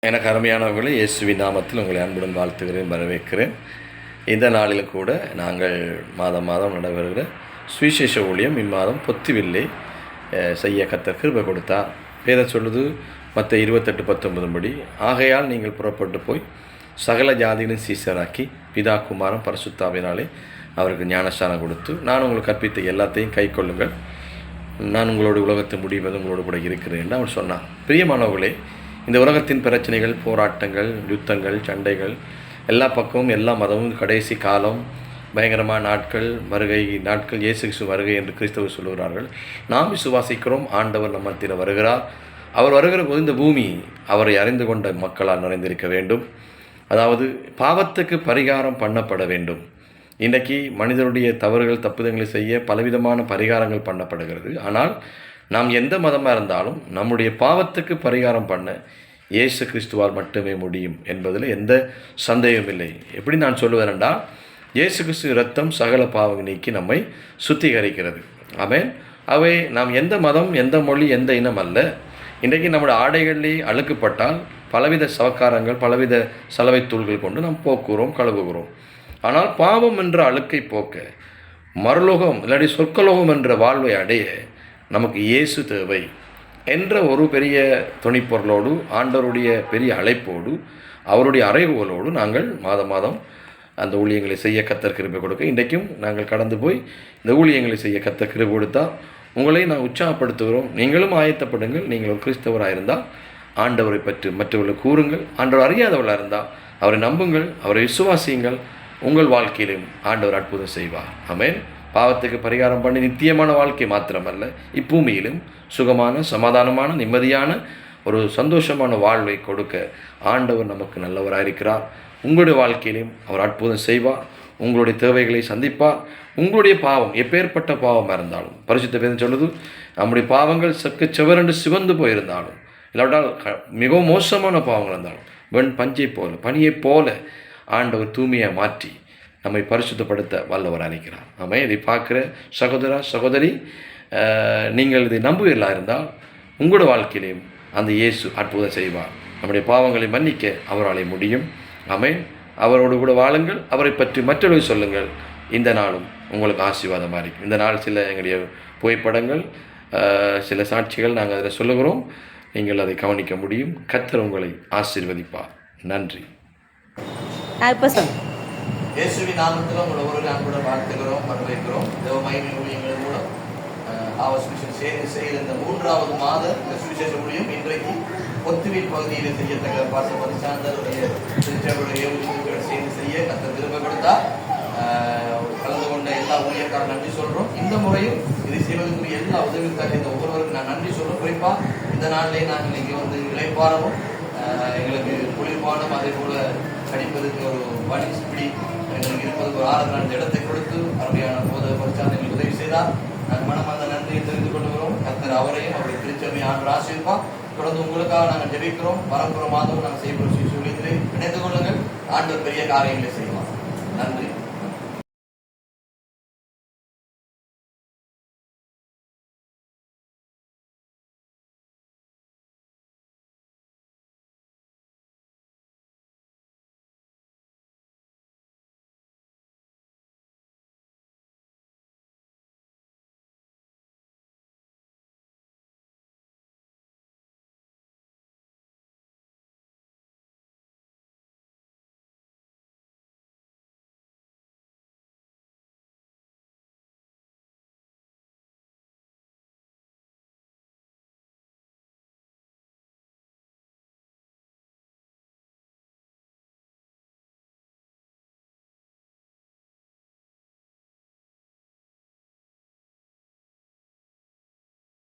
எனக்கு அருமையானவர்களை இயேசுவின் நாமத்தில் உங்களை அன்புடன் வாழ்த்துகிறேன், வரவேற்கிறேன். இந்த நாளில் கூட நாங்கள் மாதம் நடைபெறுகிற சுவிசேஷ ஊழியம் இம்மாதம் பொத்துவில்லை செய்ய கர்த்தர் கிருபை கொடுத்தார். வேதம் சொல்லுது மத்த 28:19 படி, ஆகையால் நீங்கள் புறப்பட்டு போய் சகல ஜாதிகளின் சீசராக்கி பிதா குமாரன் பரிசுத்தாவினாலே அவருக்கு ஞானஸ்தானம் கொடுத்து நான் உங்களுக்கு கற்பித்த எல்லாத்தையும் கை கொள்ளுங்கள், நான் உங்களோட உலகத்தை முடிவது உங்களோடு கூட இருக்கிறேன் என்று அவர் சொன்னார். பிரியமானவர்களே, இந்த உலகத்தின் பிரச்சனைகள், போராட்டங்கள், யுத்தங்கள், சண்டைகள், எல்லா பக்கமும் எல்லா மதமும் கடைசி காலம், பயங்கரமான நாட்கள், வருகை நாட்கள், இயேசு கிறிஸ்து வருகை என்று கிறிஸ்தவர் சொல்லுகிறார்கள். நாம் விசுவாசிக்கிறோம், ஆண்டவர் நம்ம மத்தியில் வருகிறார். அவர் வருகிற போது இந்த பூமி அவரை அறிந்து கொண்ட மக்களால் நிறைந்திருக்க வேண்டும். அதாவது பாவத்துக்கு பரிகாரம் பண்ணப்பட வேண்டும். இன்றைக்கி மனிதனுடைய தவறுகள் தப்புதங்களை செய்ய பலவிதமான பரிகாரங்கள் பண்ணப்படுகிறது. ஆனால் நாம் எந்த மதமாக இருந்தாலும் நம்முடைய பாவத்துக்கு பரிகாரம் பண்ண இயேசு கிறிஸ்துவால் மட்டுமே முடியும் என்பதில் எந்த சந்தேகமும் இல்லை. எப்படி நான் சொல்லுவேன் என்றால், இயேசு கிறிஸ்து இரத்தம் சகல பாவம் நீக்கி நம்மை சுத்திகரிக்கிறது. ஆமென். அவை நாம் எந்த மதம், எந்த மொழி, எந்த இனம் அல்ல. இன்றைக்கு நம்முடைய ஆடைகளிலே அழுக்குப்பட்டால் பலவித சவக்காரங்கள், பலவித சலவை தூள்கள் கொண்டு நாம் போக்குகிறோம், கழுவுகிறோம். ஆனால் பாவம் என்ற அழுக்கை போக்க, மறுலோகம் இல்லாட்டி சொர்க்கலோகம் என்ற வாழ்வை அடைய நமக்கு இயேசு தேவை என்ற ஒரு பெரிய துணிப்பொருளோடு, ஆண்டவருடைய பெரிய அழைப்போடு, அவருடைய அறைகோலோடு நாங்கள் மாதம் அந்த ஊழியங்களை செய்ய கர்த்தர் கிருபை கொடுக்க, இன்றைக்கும் நாங்கள் கடந்து போய் இந்த ஊழியங்களை செய்ய கர்த்தர் கிருபை கொடுத்தால் உங்களை நான் உற்சாகப்படுத்துகிறோம். நீங்களும் ஆயத்தப்படுங்கள். நீங்கள் ஒரு கிறிஸ்தவராக இருந்தால் ஆண்டவரை பற்றி மற்றவர்களுக்கு கூறுங்கள். ஆண்டவர் அறியாதவர்களாக இருந்தால் அவரை நம்புங்கள், அவரை விசுவாசியுங்கள். உங்கள் வாழ்க்கையிலும் ஆண்டவர் அற்புதம் செய்வார். ஆமென். பாவத்துக்கு பரிகாரம் பண்ணி நித்தியமான வாழ்க்கை மாத்திரமல்ல, இப்பூமியிலும் சுகமான, சமாதானமான, நிம்மதியான ஒரு சந்தோஷமான வாழ்வை கொடுக்க ஆண்டவர் நமக்கு நல்லவராக இருக்கிறார். உங்களுடைய வாழ்க்கையிலும் அவர் அற்புதம் செய்வார். உங்களுடைய தேவைகளை சந்திப்பார். உங்களுடைய பாவம் எப்பேற்பட்ட பாவமாக இருந்தாலும், பரிசுத்த வேதம் சொல்லுது, நம்முடைய பாவங்கள் செவரென்று சிவந்து போயிருந்தாலும், இல்லாவிட்டால் மிகவும் மோசமான பாவங்கள் இருந்தாலும், வெண் பஞ்சை போல, பனியைப் போல ஆண்டவர் தூய்மையை மாற்றி நம்மை பரிசுத்தப்படுத்த வல்லவராக இருக்கிறார். நம்ம இதை பார்க்குற சகோதரா, சகோதரி, நீங்கள் இதை நம்புவீர்களாக இருந்தால் உங்களோட வாழ்க்கையிலையும் அந்த இயேசு அற்புதம் செய்வார். நம்முடைய பாவங்களை மன்னிக்க அவராலே முடியும். ஆமென். அவரோடு கூட வாழுங்கள், அவரை பற்றி மற்றவர்கள் சொல்லுங்கள். இந்த நாளும் உங்களுக்கு ஆசீர்வாதமாக இருக்கும். இந்த நாள் சில எங்களுடைய புகைப்படங்கள், சில சாட்சிகள் நாங்கள் அதில் சொல்லுகிறோம். நீங்கள் அதை கவனிக்க முடியும். கர்த்தர் உங்களை ஆசீர்வதிப்பார். நன்றி. இயேசுவின் நாமத்தில் உங்களை ஒரு அன்புடன் வாழ்த்துகிறோம், வரவேற்கிறோம். தேவமகிமை ஊழியங்கள் மூலம் ஆவசியம் செய்த இந்த 3வது மாத இந்த சுவிசேஷ ஊழியம் இன்றைக்கு பொத்துவில் பகுதியில் செய்யத்தக்க பாச சார்ந்தருடைய திருச்சபையுடைய ஊழியர்கள் சேர்ந்து செய்ய கர்த்தர் கிருபை கொடுத்தார். கலந்து கொண்ட எல்லா ஊழியக்காரும் நன்றி சொல்கிறோம். இந்த முறையும் இதை செய்வதற்குரிய எல்லா உதவிக்காக இந்த ஒவ்வொருவருக்கும் நான் நன்றி சொல்கிறோம். குறிப்பாக இந்த நாளிலே நாங்கள் இங்கே வந்து இளைப்பாறவும், எங்களுக்கு குளிர்பானம், அதே போல அடிப்பதற்கு ஒரு வணிச்பிடி எங்களுக்கு இருப்பதற்கு ஒரு ஆறுதலான இடத்தை கொடுத்து அருமையான போத பரிசார்ந்து எங்களுக்கு உதவி செய்தார். நாங்கள் மனமார்ந்த நன்றியை தெரிந்து கொள்கிறோம். கர்த்தர் அவரையும் அவருடைய திருச்சபையை ஆண்டு ஆசீர்வார். தொடர்ந்து உங்களுக்காக நாங்கள் ஜெபிக்கிறோம். வரப்புற மாதம் நாங்கள் செய்யப்படும் ஊழியத்திலே இணைந்து கொள்ளுங்கள். ஆண்டவர் பெரிய காரியங்களை செய்வார். நன்றி.